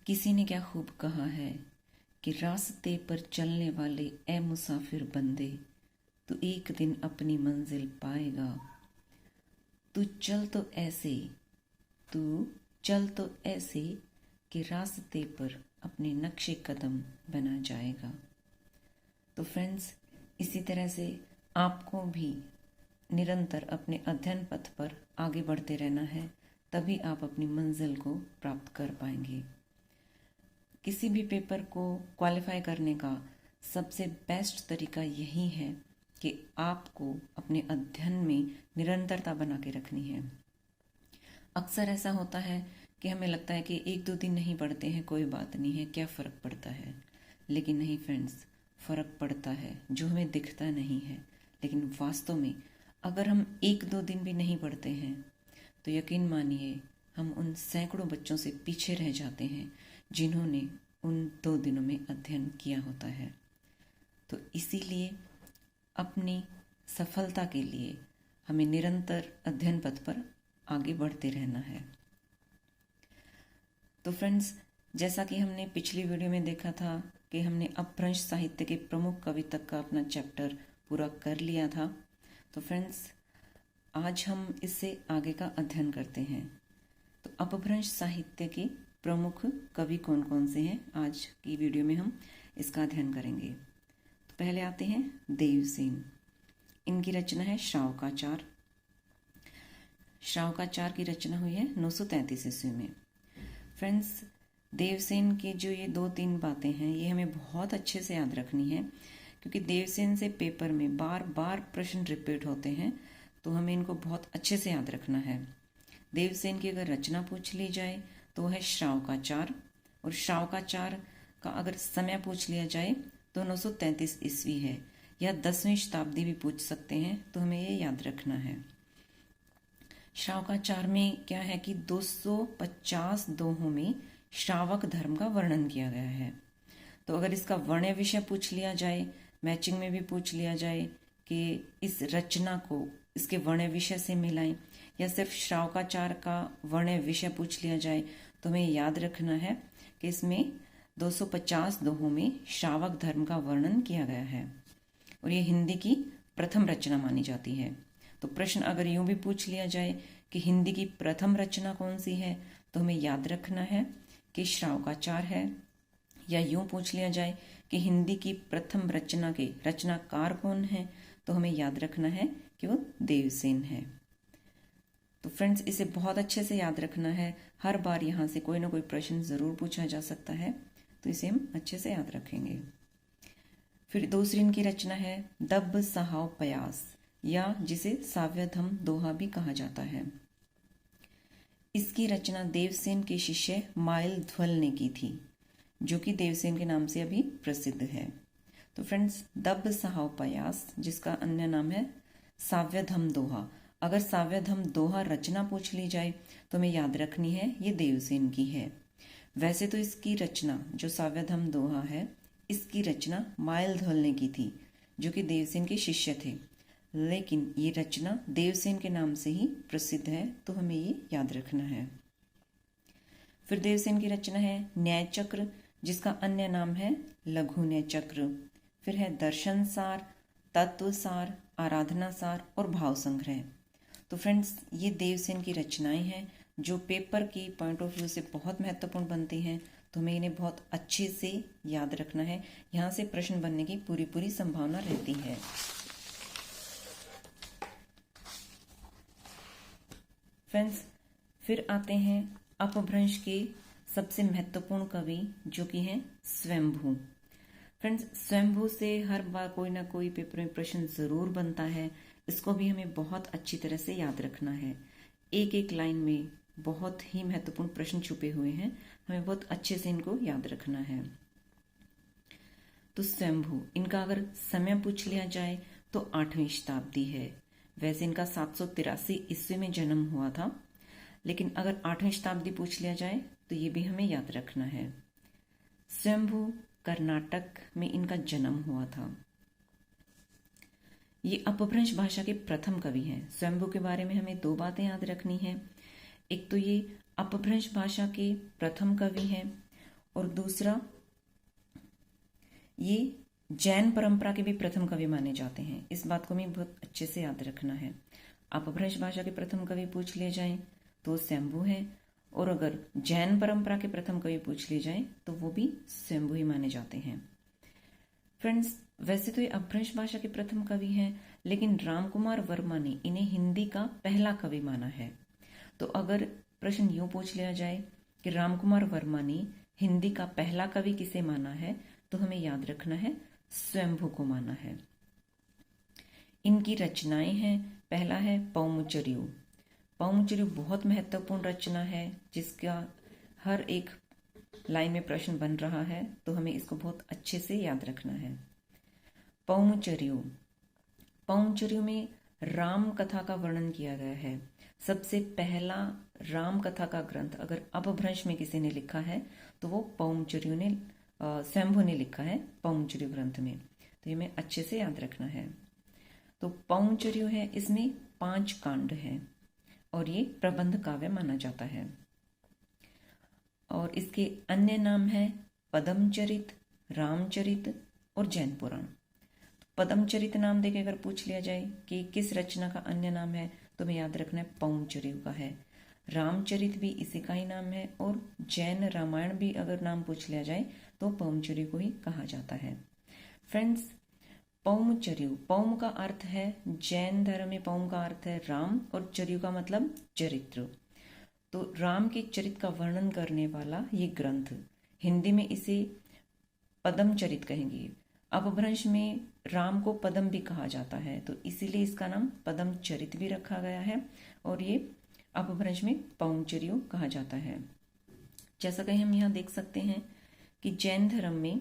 किसी ने क्या खूब कहा है कि रास्ते पर चलने वाले ए मुसाफिर बंदे, तू एक दिन अपनी मंजिल पाएगा। तू चल तो ऐसे तू चल तो ऐसे कि रास्ते पर अपने नक्शे कदम बना जाएगा। तो फ्रेंड्स, इसी तरह से आपको भी निरंतर अपने अध्ययन पथ पर आगे बढ़ते रहना है, तभी आप अपनी मंजिल को प्राप्त कर पाएंगे। किसी भी पेपर को क्वालिफाई करने का सबसे बेस्ट तरीका यही है कि आपको अपने अध्ययन में निरंतरता बना के रखनी है। अक्सर ऐसा होता है कि हमें लगता है कि एक दो दिन नहीं पढ़ते हैं, कोई बात नहीं है, क्या फ़र्क पड़ता है। लेकिन नहीं फ्रेंड्स, फ़र्क पड़ता है, जो हमें दिखता नहीं है। लेकिन वास्तव में अगर हम एक दो दिन भी नहीं पढ़ते हैं तो यकीन मानिए हम उन सैकड़ों बच्चों से पीछे रह जाते हैं जिन्होंने उन 2 दिनों में अध्ययन किया होता है। तो इसीलिए अपनी सफलता के लिए हमें निरंतर अध्ययन पथ पर आगे बढ़ते रहना है। तो फ्रेंड्स, जैसा कि हमने पिछली वीडियो में देखा था कि हमने अपभ्रंश साहित्य के प्रमुख कवि तक का अपना चैप्टर पूरा कर लिया था। तो फ्रेंड्स, आज हम इससे आगे का अध्ययन करते हैं। तो अपभ्रंश साहित्य के प्रमुख कवि कौन कौन से हैं, आज की वीडियो में हम इसका अध्ययन करेंगे। तो पहले आते हैं देवसेन। इनकी रचना है श्रावकाचार। श्रावकाचार की रचना हुई है 933 ईस्वी में। फ्रेंड्स, देवसेन की जो ये 2-3 बातें हैं ये हमें बहुत अच्छे से याद रखनी है, क्योंकि देवसेन से पेपर में बार बार प्रश्न रिपीट होते हैं, तो हमें इनको बहुत अच्छे से याद रखना है। देवसेन की अगर रचना पूछ ली जाए तो वह है श्रावकाचार, और श्रावकाचार का अगर समय पूछ लिया जाए तो 933 ईस्वी है, या 10वीं शताब्दी भी पूछ सकते हैं, तो हमें ये याद रखना है। श्रावकाचार में क्या है कि 250 दोहों में श्रावक धर्म का वर्णन किया गया है। तो अगर इसका वर्ण विषय पूछ लिया जाए, मैचिंग में भी पूछ लिया जाए कि इस रचना को इसके वर्ण विषय से मिलाएं, या सिर्फ श्रावकाचार का वर्ण विषय पूछ लिया जाए, तो हमें याद रखना है कि इसमें 250 दोहों में श्रावक धर्म का वर्णन किया गया है, और ये हिंदी की प्रथम रचना मानी जाती है। तो प्रश्न अगर यूं भी पूछ लिया जाए कि हिंदी की प्रथम रचना कौन सी है, तो हमें याद रखना है कि श्रावकाचार है। या यूं पूछ लिया जाए कि हिंदी की प्रथम रचना के रचनाकार कौन है, तो हमें याद रखना है कि वो देवसेन है। तो फ्रेंड्स, इसे बहुत अच्छे से याद रखना है। हर बार यहाँ से कोई ना कोई प्रश्न ज़रूर पूछा जा सकता है, तो इसे हम अच्छे से याद रखेंगे। फिर दूसरी इनकी रचना है दब्ब सहाव पयास, या जिसे साव्यधम दोहा भी कहा जाता है। इसकी रचना देवसेन के शिष्य माइलध्वल ने की थी, जो कि देवसेन के नाम से अभी प्रसिद्ध है। तो फ्रेंड्स, दब्ब सहाव पयास, जिसका अन्य नाम है साव्यधम दोहा, अगर साव्यधम दोहा रचना पूछ ली जाए तो हमें याद रखनी है ये देवसेन की है। वैसे तो इसकी रचना जो साव्यधम दोहा है, इसकी रचना माइलध्वल ने की थी, जो कि देवसेन के शिष्य थे, लेकिन ये रचना देवसेन के नाम से ही प्रसिद्ध है, तो हमें ये याद रखना है। फिर देवसेन की रचना है न्याय चक्र, जिसका अन्य नाम है लघु न्याय चक्र। फिर है दर्शन सार, तत्व सार, आराधना सार और भाव संग्रह। तो फ्रेंड्स, ये देवसेन की रचनाएं हैं जो पेपर की पॉइंट ऑफ व्यू से बहुत महत्वपूर्ण बनती हैं, तो हमें इन्हें बहुत अच्छे से याद रखना है। यहाँ से प्रश्न बनने की पूरी संभावना रहती है। फ्रेंड्स, फिर आते हैं अपभ्रंश के सबसे महत्वपूर्ण कवि, जो कि हैं स्वयंभू। फ्रेंड्स, स्वयंभू से हर बार कोई ना कोई पेपर में प्रश्न जरूर बनता है, इसको भी हमें बहुत अच्छी तरह से याद रखना है। एक एक लाइन में बहुत ही महत्वपूर्ण प्रश्न छुपे हुए हैं, हमें बहुत अच्छे से इनको याद रखना है। तो स्वयंभू, इनका अगर समय पूछ लिया जाए तो 8वीं शताब्दी है। वैसे इनका 783 ईस्वी में जन्म हुआ था, लेकिन अगर 8वीं शताब्दी पूछ लिया जाए तो ये भी हमें याद रखना है। स्वयंभू कर्नाटक में इनका जन्म हुआ था। ये अपभ्रंश भाषा के प्रथम कवि हैं। स्वयंभू के बारे में हमें 2 बातें याद रखनी है। एक तो ये अपभ्रंश भाषा के प्रथम कवि हैं, और दूसरा, ये जैन परंपरा के भी प्रथम कवि माने जाते हैं। इस बात को हमें बहुत अच्छे से याद रखना है। अपभ्रंश भाषा के प्रथम कवि पूछ लिए जाएं तो शंभु हैं, और अगर जैन परंपरा के प्रथम कवि पूछ लिए जाएं तो वो भी शंभु ही माने जाते हैं। फ्रेंड्स, वैसे तो ये अपभ्रंश भाषा के प्रथम कवि हैं, लेकिन रामकुमार वर्मा ने इन्हें हिंदी का पहला कवि माना है। तो अगर प्रश्न यूं पूछ लिया जाए कि रामकुमार वर्मा ने हिंदी का पहला कवि किसे माना है, तो हमें याद रखना है स्वयंभू को माना है। इनकी रचनाएं हैं, पहला है पौमुचर्यु। पौमुचर्यु बहुत महत्वपूर्ण रचना है, जिसका हर एक लाइन में प्रश्न बन रहा है, तो हमें इसको बहुत अच्छे से याद रखना है। पौमुचर्यु, पौमुचर्यु में राम कथा का वर्णन किया गया है। सबसे पहला राम कथा का ग्रंथ अगर अपभ्रंश में किसी ने लिखा है तो वो पौमुचर्यु ने, शंभु ने लिखा है पौमुचर्यु ग्रंथ में। तो ये हमें अच्छे से याद रखना है। तो पौमुचर्यु है, इसमें 5 कांड हैं और ये प्रबंध काव्य माना जाता है। और इसके अन्य नाम है पद्मचरित, रामचरित और जैन पुराण। पद्मचरित नाम देके अगर पूछ लिया जाए कि किस रचना का अन्य नाम है, तो हमें याद रखना है पौमुचर्यु का है। रामचरित भी इसी का ही नाम है, और जैन रामायण भी अगर नाम पूछ लिया जाए तो पौमुचर्यु को ही कहा जाता है। फ्रेंड्स, पौमुचर्यु, पौम का अर्थ है जैन धर्म में, पौम का अर्थ है राम, और चर्यु का मतलब चरित्र। तो राम के चरित्र का वर्णन करने वाला ये ग्रंथ, हिंदी में इसे पद्मचरित कहेंगे। अपभ्रंश में राम को पद्म भी कहा जाता है, तो इसीलिए इसका नाम पद्मचरित भी रखा गया है, और ये अपभ्रंश में पौमुचर्यु कहा जाता है। जैसा कि हम यहाँ देख सकते हैं कि जैन धर्म में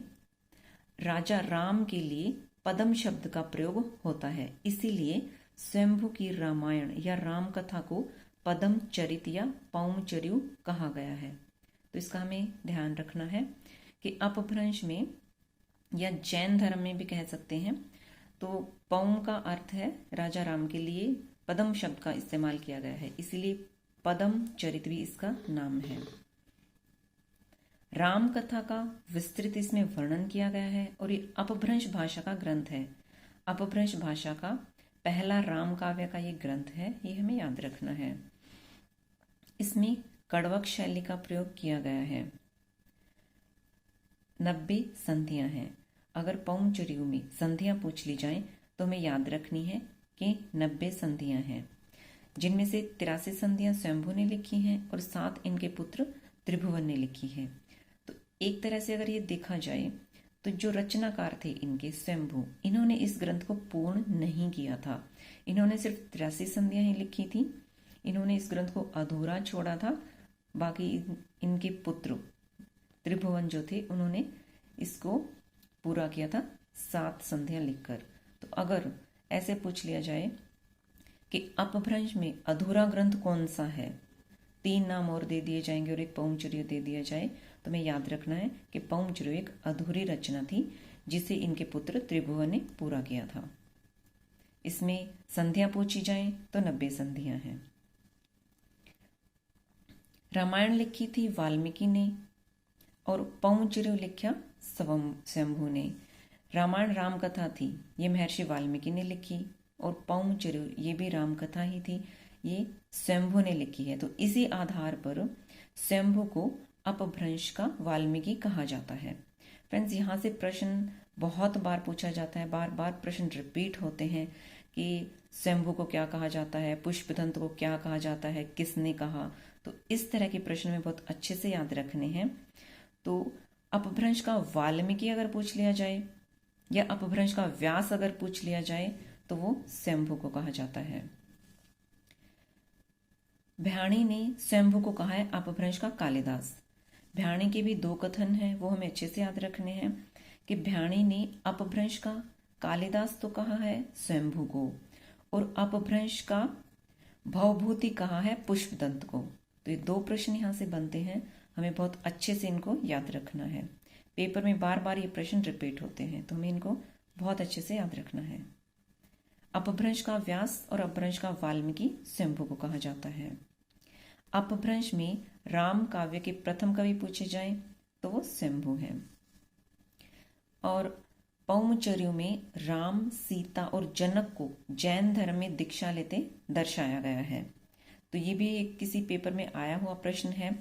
राजा राम के लिए पद्म शब्द का प्रयोग होता है, इसीलिए स्वयंभू की रामायण या राम कथा को पद्मचरित या पौमुचर्यु कहा गया है। तो इसका हमें ध्यान रखना है कि अपभ्रंश में या जैन धर्म में भी कह सकते हैं, तो पौम का अर्थ है राजा राम के लिए पद्म शब्द का इस्तेमाल किया गया है, इसीलिए पद्मचरित भी इसका नाम है। राम कथा का विस्तृत इसमें वर्णन किया गया है, और ये अपभ्रंश भाषा का ग्रंथ है। अपभ्रंश भाषा का पहला राम काव्य का ये ग्रंथ है, ये हमें याद रखना है। इसमें कड़वक शैली का प्रयोग किया गया है। 90 संधियां हैं। अगर पौमुचर्यु में संधियां पूछ ली जाएं तो हमें याद रखनी है कि 90 संधियां हैं, जिनमें से 83 संधियां स्वयंभू ने लिखी हैं और 7 इनके पुत्र त्रिभुवन ने लिखी है। तो एक तरह से अगर ये देखा जाए तो जो रचनाकार थे इनके स्वयंभू, इन्होंने इस ग्रंथ को पूर्ण नहीं किया था। इन्होंने सिर्फ 83 संधियां ही लिखी थी। इन्होंने इस ग्रंथ को अधूरा छोड़ा था। बाकी इनके पुत्र त्रिभुवन जो थे, उन्होंने इसको पूरा किया था 7 संधियां लिखकर। तो अगर ऐसे पूछ लिया जाए कि अपभ्रंश में अधूरा ग्रंथ कौन सा है, 3 नाम और दे दिए जाएंगे और एक पौमुचर्यु दे दिया जाए, तो हमें याद रखना है कि पौमुचर्यु एक अधूरी रचना थी जिसे इनके पुत्र त्रिभुवन ने पूरा किया था। इसमें संधियां पूछी जाएं तो 90 संधियां हैं। रामायण लिखी थी वाल्मीकि ने और पौमुचर्यु लिखा स्वयंभू ने। रामायण राम कथा थी, ये महर्षि वाल्मीकि ने लिखी, और पौमुचर्यु ये भी राम कथा ही थी, ये स्वयंभू ने लिखी है। तो इसी आधार पर स्वयंभू को अपभ्रंश का वाल्मीकि कहा जाता है। फ्रेंड्स, यहाँ से प्रश्न बहुत बार पूछा जाता है, बार बार प्रश्न रिपीट होते हैं कि स्वयंभू को क्या कहा जाता है, पुष्पदंत को क्या कहा जाता है, किसने कहा। तो इस तरह के प्रश्न में बहुत अच्छे से याद रखने हैं। तो अपभ्रंश का वाल्मीकि अगर पूछ लिया जाए या अपभ्रंश का व्यास अगर पूछ लिया जाए तो वो स्वयंभू को कहा जाता है। भ्याणी ने स्वयंभू को कहा है अपभ्रंश का कालिदास। भ्याणी के भी 2 कथन हैं, वो हमें अच्छे से याद रखने हैं कि भ्याणी ने अपभ्रंश का कालिदास तो कहा है स्वयंभू को, और अपभ्रंश का भवभूति कहा है पुष्पदंत को। तो ये 2 प्रश्न यहाँ से बनते हैं, हमें बहुत अच्छे से इनको याद रखना है। पेपर में बार बार ये प्रश्न रिपीट होते हैं, तो हमें इनको बहुत अच्छे से याद रखना है। अपभ्रंश का व्यास और अपभ्रंश का वाल्मीकि स्वयंभू को कहा जाता है। अपभ्रंश में राम काव्य के प्रथम कवि पूछे जाएं तो वो स्वयंभू है। और पौमचर्यु में राम, सीता और जनक को जैन धर्म में दीक्षा लेते दर्शाया गया है। तो ये भी किसी पेपर में आया हुआ प्रश्न है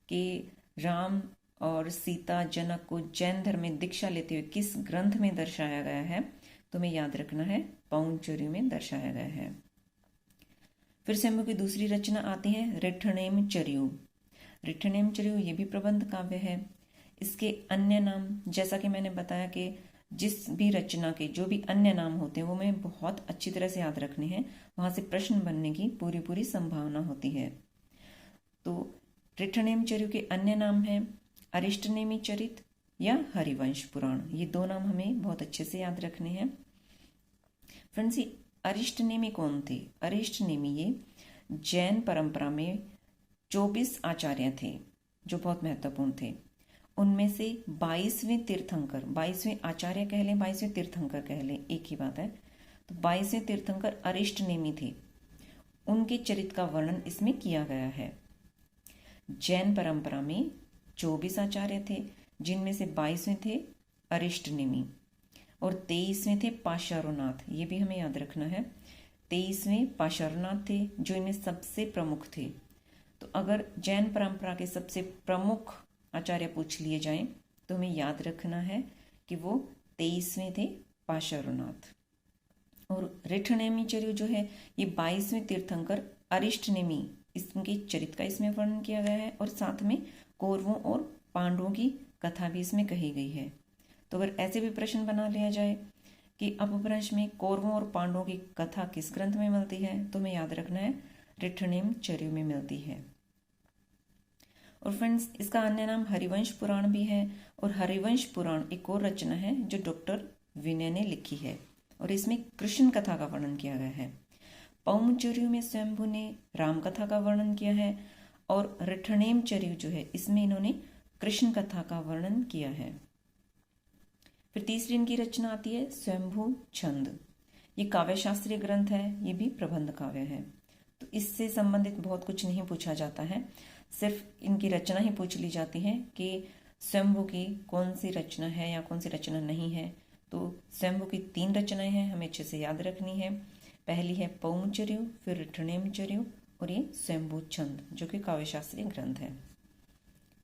कि राम और सीता, जनक को जैन धर्म में दीक्षा लेते हुए किस ग्रंथ में दर्शाया गया है। तो हमें याद रखना है पौंचर्यु में दर्शाया गया है। फिर स्वयंभू की दूसरी रचना आती है रिठनेम चर्यु। रिठनेम चर्यु ये भी प्रबंध काव्य है। इसके अन्य नाम, जैसा कि मैंने बताया कि जिस भी रचना के जो भी अन्य नाम होते हैं वो हमें बहुत अच्छी तरह से याद रखने हैं, वहां से प्रश्न बनने की पूरी पूरी संभावना होती है। तो रिठनेम चर्यु के अन्य नाम हैं अरिष्टनेमी चरित या हरिवंश पुराण। ये दो नाम हमें बहुत अच्छे से याद रखने हैं। फ्रेंड्स, ये अरिष्टनेमी कौन थे? अरिष्टनेमी ये जैन परंपरा में 24 आचार्य थे जो बहुत महत्वपूर्ण थे। उनमें से 22वें तीर्थंकर, 22वें आचार्य कह लें, 22वें तीर्थंकर कह लें, एक ही बात है। तो 22वें तीर्थंकर अरिष्टनेमी थे। उनके चरित्र का वर्णन इसमें किया गया है। जैन परंपरा में 24 आचार्य थे, जिनमें से 22वें थे अरिष्टनेमी और 23वें थे पाशारुनाथ। ये भी हमें याद रखना है। 23वें पाशारुनाथ थे जो इनमें सबसे प्रमुख थे। तो अगर जैन परंपरा के सबसे प्रमुख आचार्य पूछ लिए जाएं तो हमें याद रखना है कि वो 23वें थे पाशारुनाथ। और रिठनेमी चर्यु जो है ये 22वें तीर्थंकर अरिष्टनेमी, इसके चरित्र का इसमें वर्णन किया गया है और साथ में कौरवों और पांडवों की कथा भी इसमें कही गई है। तो अगर ऐसे भी प्रश्न बना लिया जाए कि अपभ्रंश में कौरवों और पांडवों की कथा किस ग्रंथ में मिलती है, तो हमें याद रखना है रिठनेम चर्यु में मिलती है। और फ्रेंड्स, इसका अन्य नाम हरिवंश पुराण भी है। और हरिवंश पुराण एक और रचना है जो डॉक्टर विनय ने लिखी है और इसमें कृष्ण कथा का वर्णन किया गया है। पौमचर्यु में स्वयंभू ने राम कथा का वर्णन किया है और रिठनेम चर्यु जो है इसमें इन्होंने कृष्ण कथा का वर्णन किया है। फिर तीसरी इनकी रचना आती है स्वयंभू छंद। ये काव्य शास्त्रीय ग्रंथ है, ये भी प्रबंध काव्य है। तो इससे संबंधित बहुत कुछ नहीं पूछा जाता है, सिर्फ इनकी रचना ही पूछ ली जाती है कि स्वयंभू की कौन सी रचना है या कौन सी रचना नहीं है। तो स्वयंभू की 3 रचनाएं हैं, हमें अच्छे से याद रखनी है। पहली है पौमचर्यु, फिर रिठनेम चर्यु और ये स्वयंभू छंद जो कि काव्य शास्त्रीय ग्रंथ है।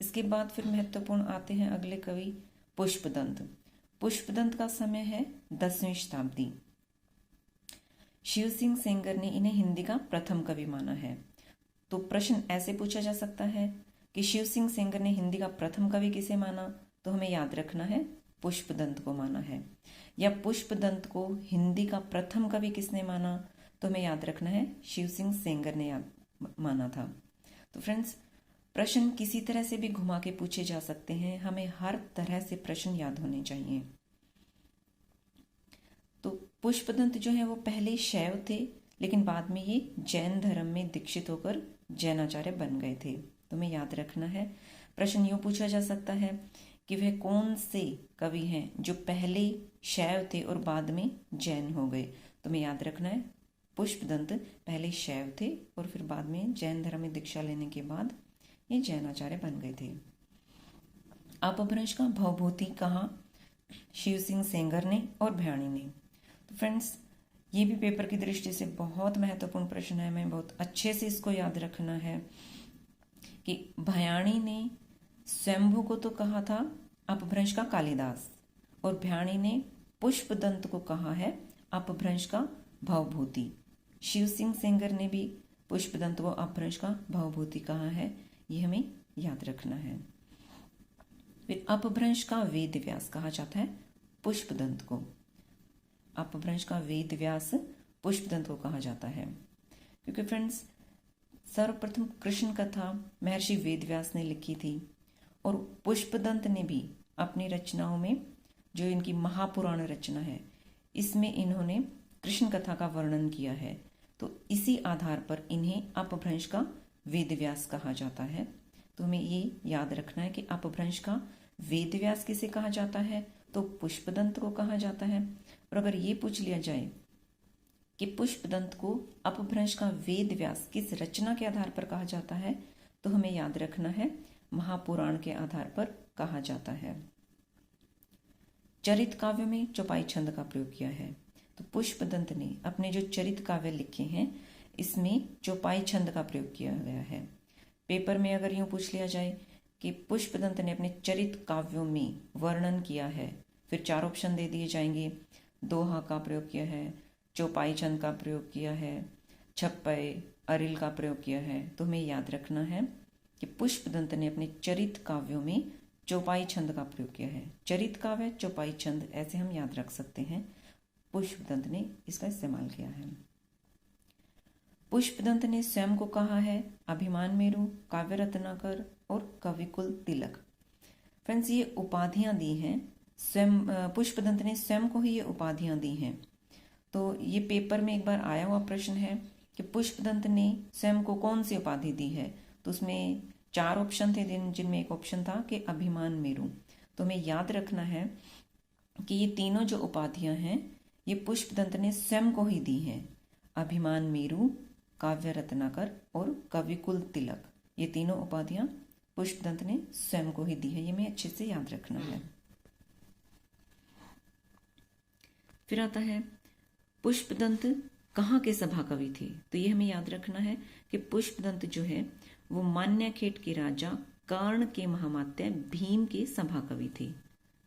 इसके बाद फिर महत्वपूर्ण आते हैं अगले कवि पुष्पदंत। पुष्पदंत का समय है 10वीं शताब्दी। शिव सिंह सेंगर ने इन्हें हिंदी का प्रथम कवि माना है। तो प्रश्न ऐसे पूछा जा सकता है कि शिव सिंह सेंगर ने हिंदी का प्रथम कवि किसे माना, तो हमें याद रखना है पुष्पदंत को माना है। या पुष्पदंत को हिंदी का प्रथम कवि किसने माना, तो हमें याद रखना है शिव सिंह सेंगर ने माना था। तो फ्रेंड्स, प्रश्न किसी तरह से भी घुमा के पूछे जा सकते हैं, हमें हर तरह से प्रश्न याद होने चाहिए। तो पुष्पदंत जो है वो पहले शैव थे, लेकिन बाद में ये जैन धर्म में दीक्षित होकर जैनाचार्य बन गए थे। तो हमें याद रखना है। प्रश्न यूं पूछा जा सकता है कि वह कौन से कवि हैं जो पहले शैव थे और बाद में जैन हो गए। तो हमें याद रखना है पुष्पदंत पहले शैव थे और फिर बाद में जैन धर्म में दीक्षा लेने के बाद ये जैनाचार्य बन गए थे। अपभ्रंश का भवभूति कहा शिव सिंह सेंगर ने और भयाणी ने। तो फ्रेंड्स, ये भी पेपर की दृष्टि से बहुत महत्वपूर्ण प्रश्न है, हमें बहुत अच्छे से इसको याद रखना है कि भयाणी ने स्वयंभू को तो कहा था अपभ्रंश का कालिदास और भयाणी ने पुष्पदंत को कहा है अपभ्रंश का भवभूति। शिव सिंह सेंगर ने भी पुष्पदंत को अपभ्रंश का भवभूति कहा है, ये हमें याद रखना है। फिर अपभ्रंश का वेद व्यास कहा जाता है पुष्पदंत को। अपभ्रंश का वेद व्यास पुष्पदंत को कहा जाता है क्योंकि फ्रेंड्स, सर्वप्रथम कृष्ण कथा महर्षि वेद व्यास ने लिखी थी और पुष्पदंत ने भी अपनी रचनाओं में, जो इनकी महापुराण रचना है, इसमें इन्होंने कृष्ण कथा का वर्णन किया है। तो इसी आधार पर इन्हें अपभ्रंश का वेद व्यास कहा जाता है। तो हमें ये याद रखना है कि अपभ्रंश का वेद व्यास किसे कहा जाता है, तो पुष्पदंत को कहा जाता है। और अगर ये पूछ लिया जाए कि पुष्पदंत को अपभ्रंश का वेद व्यास किस रचना के आधार पर कहा जाता है, तो हमें याद रखना है महापुराण के आधार पर कहा जाता है। चरित काव्य में चौपाई छंद का प्रयोग किया है। तो पुष्पदंत ने अपने जो चरित काव्य लिखे हैं इसमें चौपाई छंद का प्रयोग किया गया है। पेपर में अगर यूं पूछ लिया जाए कि पुष्पदंत ने अपने चरित काव्यों में वर्णन किया है, फिर 4 ऑप्शन दे दिए जाएंगे। दोहा का प्रयोग किया है, चौपाई छंद का प्रयोग किया है, छप्पय अरिल का प्रयोग किया है। तो हमें याद रखना है कि पुष्पदंत ने अपने चरित काव्यों में चौपाई छंद का प्रयोग किया है। चरित काव्य, चौपाई छंद, ऐसे हम याद रख सकते हैं। पुष्पदंत ने इसका इस्तेमाल किया है। पुष्पदंत ने स्वयं को कहा है अभिमान मेरु, काव्य रत्नाकर और कविकुल तिलक। फ्रेंड्स, ये उपाधियां दी हैं स्वयं, पुष्पदंत ने स्वयं को ही ये उपाधियां दी हैं। तो ये पेपर में एक बार आया हुआ प्रश्न है कि पुष्पदंत ने स्वयं को कौन सी उपाधि दी है। तो उसमें 4 ऑप्शन थे जिनमें एक ऑप्शन था कि अभिमान मेरु। तो हमें याद रखना है कि ये तीनों जो उपाधियां हैं ये पुष्पदंत ने स्वयं को ही दी हैं। अभिमान मेरु, काव्य रत्नाकर और कविकुल तिलक, ये तीनों उपाधियां पुष्पदंत ने स्वयं को ही दी है। ये हमें अच्छे से याद रखना है। फिर आता है पुष्पदंत कहाँ के सभा कवि थे। तो ये हमें याद रखना है कि पुष्पदंत जो है वो मान्यखेट के राजा कर्ण के महामात्य भीम के सभा कवि थे।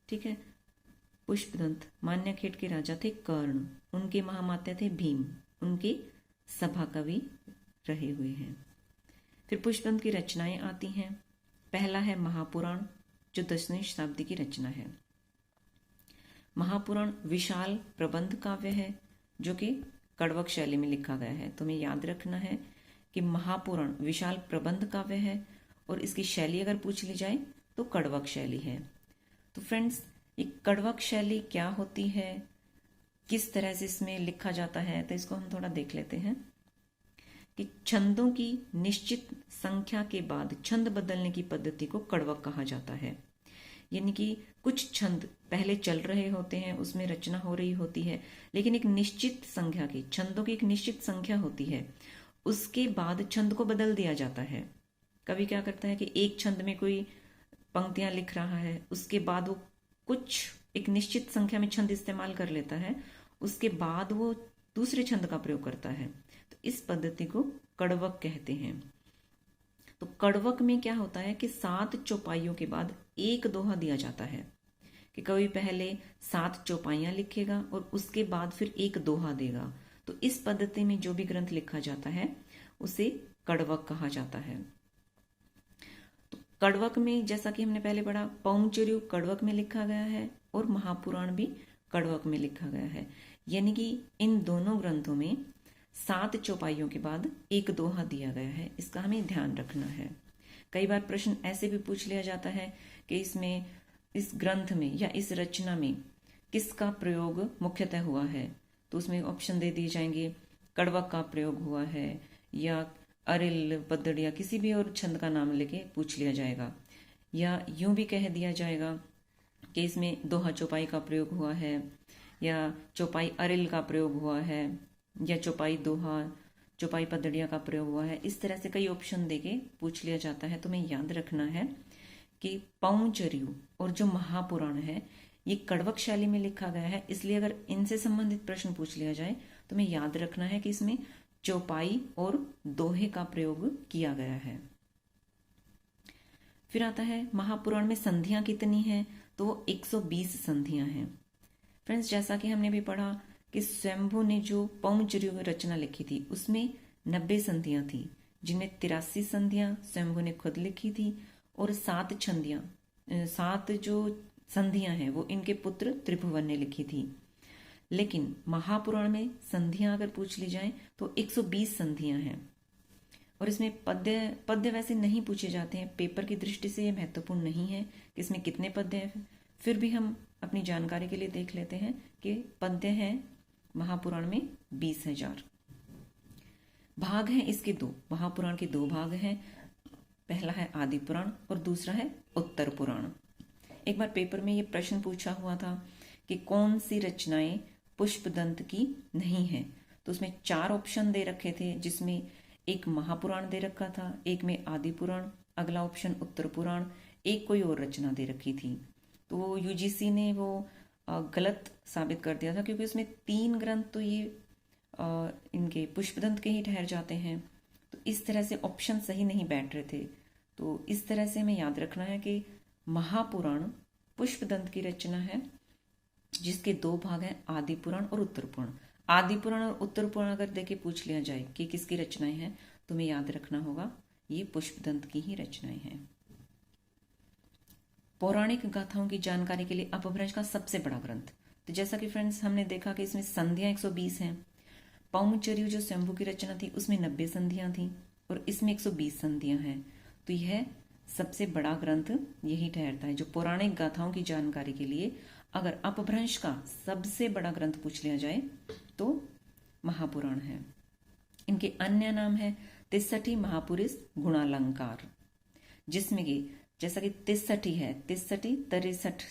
ठीक है, पुष्पदंत मान्यखेट के राजा थे कर्ण, उनके महामात्य थे भीम, उनके सभा कवि रहे हुए हैं। फिर पुष्पदंत की रचनाएं आती हैं। पहला है महापुराण, जो 10वीं शताब्दी की रचना है। महापुराण विशाल प्रबंध काव्य है जो कि कड़वक शैली में लिखा गया है। तो हमें याद रखना है कि महापुराण विशाल प्रबंध काव्य है और इसकी शैली अगर पूछ ली जाए तो कड़वक शैली है। तो फ्रेंड्स, ये कड़वक शैली क्या होती है, किस तरह से इसमें लिखा जाता है, तो इसको हम थोड़ा देख लेते हैं कि छंदों की निश्चित संख्या के बाद छंद बदलने की पद्धति को कड़वक कहा जाता है। यानी कि कुछ छंद पहले चल रहे होते हैं, उसमें रचना हो रही होती है, लेकिन एक निश्चित संख्या की छंदों की एक निश्चित संख्या होती है, उसके बाद छंद को बदल दिया जाता है। कवि क्या करता है कि एक छंद में कोई पंक्तियां लिख रहा है, उसके बाद वो कुछ एक निश्चित संख्या में छंद इस्तेमाल कर लेता है, उसके बाद वो दूसरे छंद का प्रयोग करता है। तो इस पद्धति को कड़वक कहते हैं। तो कड़वक में क्या होता है कि 7 चौपाइयों के बाद एक दोहा दिया जाता है, कि कवि पहले 7 चौपाइयां लिखेगा और उसके बाद फिर एक दोहा देगा। तो इस पद्धति में जो भी ग्रंथ लिखा जाता है उसे कड़वक कहा जाता है। तो कड़वक में जैसा कि हमने पहले पढ़ा, पौंचर्यु कड़वक में लिखा गया है और महापुराण भी कड़वक में लिखा गया है। यानी कि इन दोनों ग्रंथों में 7 चौपाइयों के बाद एक दोहा दिया गया है, इसका हमें ध्यान रखना है। कई बार प्रश्न ऐसे भी पूछ लिया जाता है कि इसमें, इस ग्रंथ में या इस रचना में किसका प्रयोग मुख्यतः हुआ है। तो उसमें ऑप्शन दे दिए जाएंगे, कड़वक का प्रयोग हुआ है या अरिल, पद्दड़ या किसी भी और छंद का नाम लेके पूछ लिया जाएगा, या यूं भी कह दिया जाएगा कि इसमें दोहा चौपाई का प्रयोग हुआ है या चौपाई अरिल का प्रयोग हुआ है या चौपाई दोहा, चौपाई पद्दड़िया का प्रयोग हुआ है। इस तरह से कई ऑप्शन देके पूछ लिया जाता है। तो हमें याद रखना है कि पौंचर्यु और जो महापुराण है ये कड़वक शैली में लिखा गया है, इसलिए अगर इनसे संबंधित प्रश्न पूछ लिया जाए तो हमें याद रखना है कि इसमें चौपाई और दोहे का प्रयोग किया गया है। फिर आता है महापुराण में संधियां कितनी हैं, तो वो 120 संधियां हैं। फ्रेंड्स, जैसा कि हमने भी पढ़ा कि स्वयंभू ने जो पौंचर्यु रचना लिखी थी उसमें 90 संधियां थी, जिनमें 83 संधियां स्वयंभू ने खुद लिखी थी और 7 जो संधियां हैं वो इनके पुत्र त्रिभुवन ने लिखी थी। लेकिन महापुराण में संधियां अगर पूछ ली जाए तो 120 संधियां हैं और इसमें पद्य वैसे नहीं पूछे जाते हैं। पेपर की दृष्टि से ये महत्वपूर्ण नहीं है कि इसमें कितने पद्य हैं, फिर भी हम अपनी जानकारी के लिए देख लेते हैं कि पद्य हैं महापुराण में 20,000। भाग हैं इसके 2, महापुराण के 2 भाग हैं। पहला है आदि पुराण और दूसरा है उत्तर पुराण। एक बार पेपर में ये प्रश्न पूछा हुआ था कि कौन सी रचनाएं पुष्पदंत की नहीं है। तो उसमें 4 ऑप्शन दे रखे थे, जिसमें एक महापुराण दे रखा था, एक में आदि पुराण, अगला ऑप्शन उत्तर पुराण, एक कोई और रचना दे रखी थी। तो यूजीसी ने वो गलत साबित कर दिया था, क्योंकि उसमें 3 ग्रंथ तो ये इनके पुष्पदंत के ही ठहर जाते हैं। तो इस तरह से ऑप्शन सही नहीं बैठ रहे थे। तो इस तरह से हमें याद रखना है कि महापुराण पुष्पदंत की रचना है, जिसके 2 भाग हैं, आदि पुराण और उत्तर पुराण। आदि पुराण और उत्तर पुराण अगर देखे पूछ लिया जाए कि किसकी रचनाएं हैं, तो हमें याद रखना होगा ये पुष्पदंत की ही रचनाएं हैं। पौराणिक गाथाओं की जानकारी के लिए अपभ्रंश का सबसे बड़ा ग्रंथ। तो जैसा कि फ्रेंड्स हमने देखा कि इसमें संधियां 120 हैं। पौंचर्यु जो शंभु की रचना थी उसमें 90 संधियां थी और इसमें 120 संधियां हैं। तो यह सबसे बड़ा ग्रंथ यही ठहरता है। जो पौराणिक गाथाओं की जानकारी के लिए अगर अपभ्रंश का सबसे बड़ा ग्रंथ पूछ लिया जाए तो महापुराण है। इनके अन्य नाम है 63 महापुरुष गुणालंकार, जिसमें कि जैसा कि 63 है, 63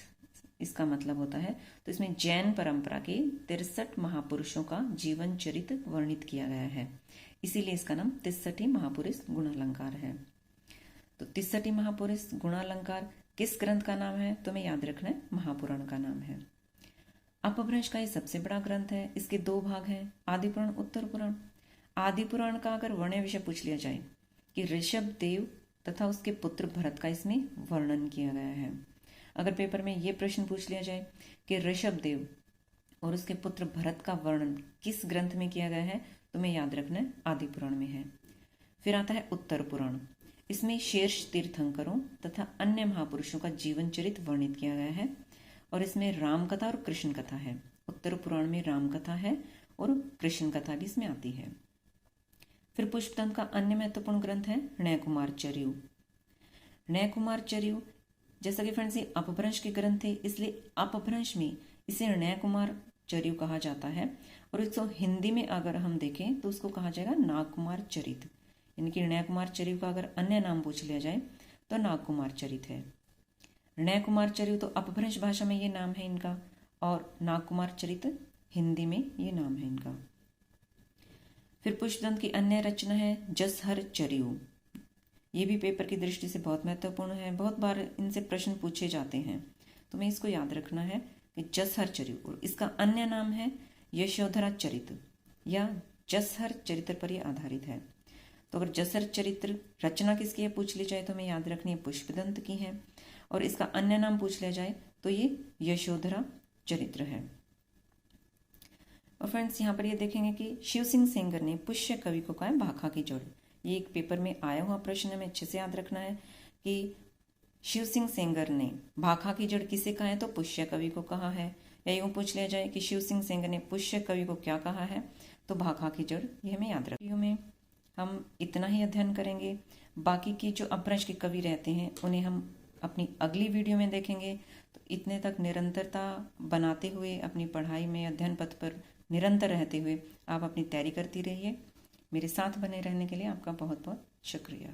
इसका मतलब होता है। तो इसमें जैन परंपरा के 63 महापुरुषों का जीवन चरित्र वर्णित किया गया है, इसीलिए इसका नाम 63 महापुरुष गुणालंकार है। तो 63 महापुरुष गुणालंकार किस ग्रंथ का नाम है, तो हमें याद रखना है महापुराण का नाम है। अपभ्रंश का ये सबसे बड़ा ग्रंथ है। इसके 2 भाग हैं, आदि पुराण उत्तर पुराण। आदि पुराण का अगर वर्ण्य विषय पूछ लिया जाए कि ऋषभ देव तथा उसके पुत्र भरत का इसमें वर्णन किया गया है। अगर पेपर में ये प्रश्न पूछ लिया जाए कि ऋषभ देव और उसके पुत्र भरत का वर्णन किस ग्रंथ में किया गया है, तो हमें याद रखना है आदि पुराण में है। फिर आता है उत्तर पुराण। इसमें शीर्ष तीर्थंकरों तथा अन्य महापुरुषों का जीवन चरित्र वर्णित किया गया है और इसमें राम कथा और कृष्ण कथा है। उत्तर पुराण में राम कथा है और कृष्ण कथा भी इसमें आती है। फिर पुष्पदंत का अन्य महत्वपूर्ण ग्रंथ है नयकुमारचर्यु। नयकुमारचर्यु जैसा कि फ्रेंड्स ये अपभ्रंश के ग्रंथ थे, इसलिए अपभ्रंश में इसे नयकुमारचर्यु कहा जाता है और इसको हिंदी में अगर हम देखें तो उसको कहा जाएगा नागकुमार चरित। यानी कि नयकुमारचर्यु का अगर अन्य नाम पूछ लिया जाए तो नागकुमार चरित है। नयकुमारचर्यु तो अपभ्रंश भाषा में ये नाम है इनका और नागकुमार चरित हिंदी में ये नाम है इनका। फिर पुष्पदंत की अन्य रचना है जसहर चर्यु। ये भी पेपर की दृष्टि से बहुत महत्वपूर्ण है, बहुत बार इनसे प्रश्न पूछे जाते हैं, तो हमें इसको याद रखना है कि जसहर चर्यु और इसका अन्य नाम है यशोधरा चरित या जसहर चरित्र पर यह आधारित है। तो अगर जसहर चरित्र रचना किसकी है पूछ ली जाए तो हमें याद रखनी है पुष्पदंत की है और इसका अन्य नाम पूछ लिया जाए तो ये यशोधरा चरित्र है। और फ्रेंड्स यहाँ पर ये देखेंगे कि शिव सिंह सेंगर ने पुष्य कवि को कहा है भाखा की जड़। ये एक पेपर में आया हुआ प्रश्न हमें अच्छे से याद रखना है कि शिव सिंह सेंगर ने भाखा की जड़ किसे कहा है, तो पुष्य कवि को कहा है। या यूं पूछ लिया जाए कि शिव सिंह सेंगर ने पुष्य कवि को क्या कहा है, तो भाखा की जड़। ये हमें याद रखियो में हम इतना ही अध्ययन करेंगे। बाकी की जो अपभ्रंश के कवि रहते हैं उन्हें हम अपनी अगली वीडियो में देखेंगे। तो इतने तक निरंतरता बनाते हुए अपनी पढ़ाई में अध्ययन पथ पर निरंतर रहते हुए आप अपनी तैयारी करती रहिए। मेरे साथ बने रहने के लिए आपका बहुत बहुत शुक्रिया।